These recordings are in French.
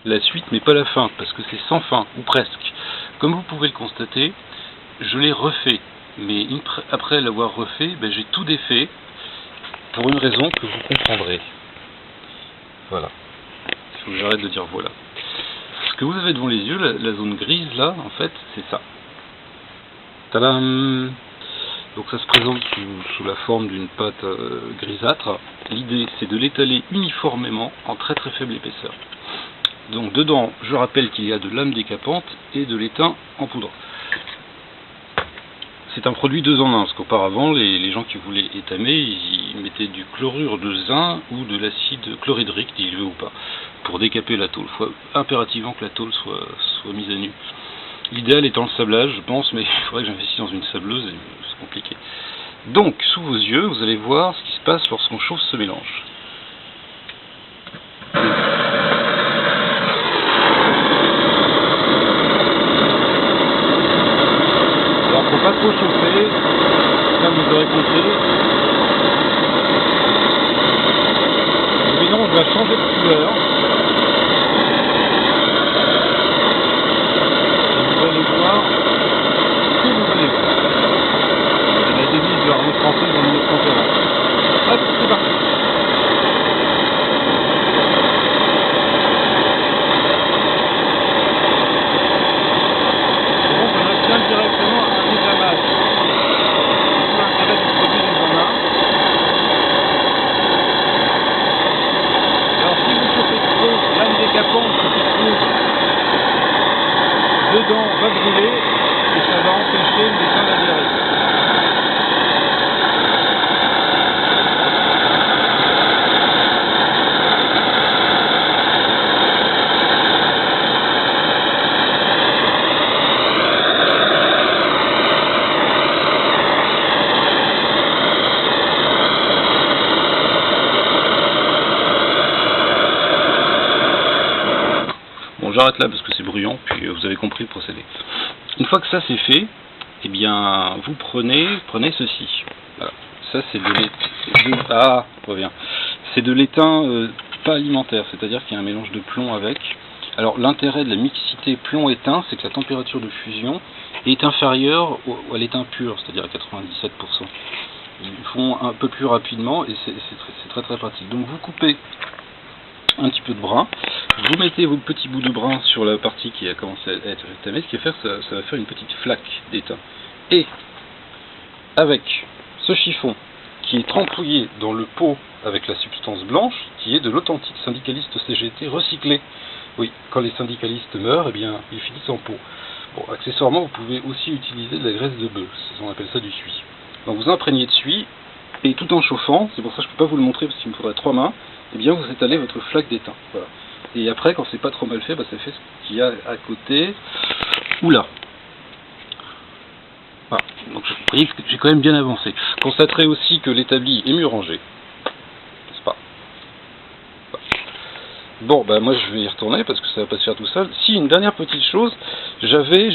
la suite mais pas la fin, parce que c'est sans fin, ou presque. Comme vous pouvez le constater, je l'ai refait, mais après l'avoir refait, ben, j'ai tout défait, pour une raison que vous comprendrez. Voilà. Il faut que j'arrête de dire voilà. Ce que vous avez devant les yeux, la zone grise là, en fait, c'est ça. Tadam! Donc ça se présente sous la forme d'une pâte grisâtre. L'idée, c'est de l'étaler uniformément en très très faible épaisseur. Donc dedans, je rappelle qu'il y a de lame décapante et de l'étain en poudre. C'est un produit 2 en 1, parce qu'auparavant, les gens qui voulaient étamer, ils mettaient du chlorure de zinc ou de l'acide chlorhydrique, s'il veut ou pas, pour décaper la tôle. Il faut impérativement que la tôle soit mise à nu. L'idéal étant le sablage, je pense, mais il faudrait que j'investisse dans une sableuse, et c'est compliqué. Donc, sous vos yeux, vous allez voir ce qui se passe lorsqu'on chauffe ce mélange. Alors, faut pas trop chauffer, comme vous aurez compris. Le mélange va changer de couleur. Vous allez voir ce que vous voulez voir. C'est la devise de l'armée française en 1940. Hop, c'est parti. Donc on obtient directement un éclamage. C'est l'intérêt du produit des en un. Alors si vous chauffez trop, lame décapante qui se trouve dedans va brûler et ça va empêcher l'étain d'adhérer. Bon, j'arrête là parce que c'est bruyant, puis vous avez compris le procédé. Une fois que ça c'est fait, eh bien, vous prenez ceci. Voilà. Ça c'est de l'étain. Ah, revient. C'est de l'étain pas alimentaire, c'est-à-dire qu'il y a un mélange de plomb avec. Alors l'intérêt de la mixité plomb-étain, c'est que la température de fusion est inférieure à l'étain pur, c'est-à-dire à 97%. Ils font un peu plus rapidement et c'est très très pratique. Donc vous coupez un petit peu de brun, vous mettez vos petits bouts de brun sur la partie qui a commencé à être étamée, ce qui va faire ça va faire une petite flaque d'étain. Et avec ce chiffon qui est trempouillé dans le pot avec la substance blanche, qui est de l'authentique syndicaliste CGT recyclé. Oui, quand les syndicalistes meurent, eh bien, ils finissent en pot. Bon, accessoirement, vous pouvez aussi utiliser de la graisse de bœuf, on appelle ça du suie. Donc vous imprégnez de suie, et tout en chauffant, c'est pour ça que je ne peux pas vous le montrer parce qu'il me faudrait 3 mains, eh bien vous étalez votre flaque d'étain. Voilà. Et après, quand c'est pas trop mal fait, bah, ça fait ce qu'il y a à côté, ou là. Voilà. Donc vous voyez que j'ai quand même bien avancé. Constaterez aussi que l'établi est mieux rangé. N'est-ce pas? Voilà. Bon, bah moi je vais y retourner parce que ça va pas se faire tout seul. Si, une dernière petite chose, j'avais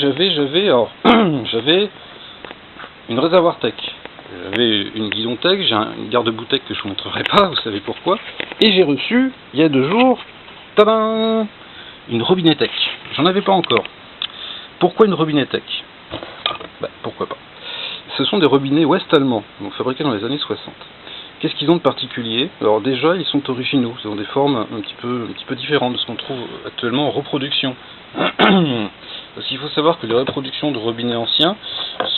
une réservoir tech. J'avais une guidon tech, j'ai une garde-boue tech que je ne vous montrerai pas, vous savez pourquoi. Et j'ai reçu, il y a 2 jours, tadam, une robinet tech. J'en avais pas encore. Pourquoi une robinet tech? Bah, pourquoi pas. Ce sont des robinets ouest-allemands, donc fabriqués dans les années 60. Qu'est-ce qu'ils ont de particulier? Alors déjà, ils sont originaux, ils ont des formes un petit peu différentes de ce qu'on trouve actuellement en reproduction. Parce qu'il faut savoir que les reproductions de robinets anciens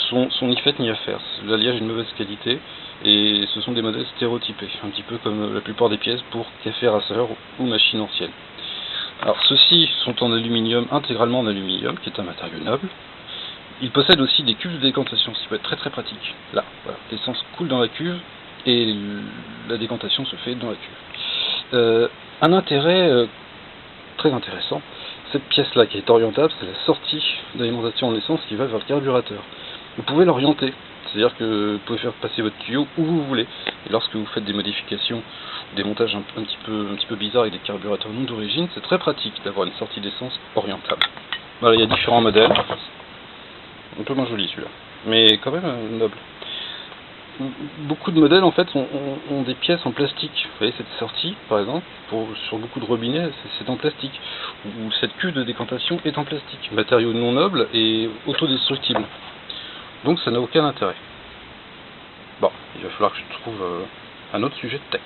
sont ni faites ni à faire. L'alliage est de mauvaise qualité et ce sont des modèles stéréotypés, un petit peu comme la plupart des pièces pour café rasseur ou machines anciennes. Alors ceux-ci sont en aluminium, intégralement en aluminium, qui est un matériau noble. Ils possèdent aussi des cuves de décantation, ce qui peut être très très pratique. Là, voilà, l'essence coule dans la cuve et la décantation se fait dans la cuve. Un intérêt très intéressant, cette pièce-là qui est orientable, c'est la sortie d'alimentation en essence qui va vers le carburateur. Vous pouvez l'orienter, c'est-à-dire que vous pouvez faire passer votre tuyau où vous voulez. Et lorsque vous faites des modifications, des montages un petit peu bizarres avec des carburateurs non d'origine, c'est très pratique d'avoir une sortie d'essence orientable. Voilà, il y a différents modèles. Un peu moins joli celui-là, mais quand même noble. beaucoup de modèles en fait ont des pièces en plastique. Vous voyez cette sortie par exemple, sur beaucoup de robinets c'est en plastique. Ou cette cuve de décantation est en plastique. Matériau non noble et autodestructible. Donc ça n'a aucun intérêt. Bon, il va falloir que je trouve un autre sujet de tech.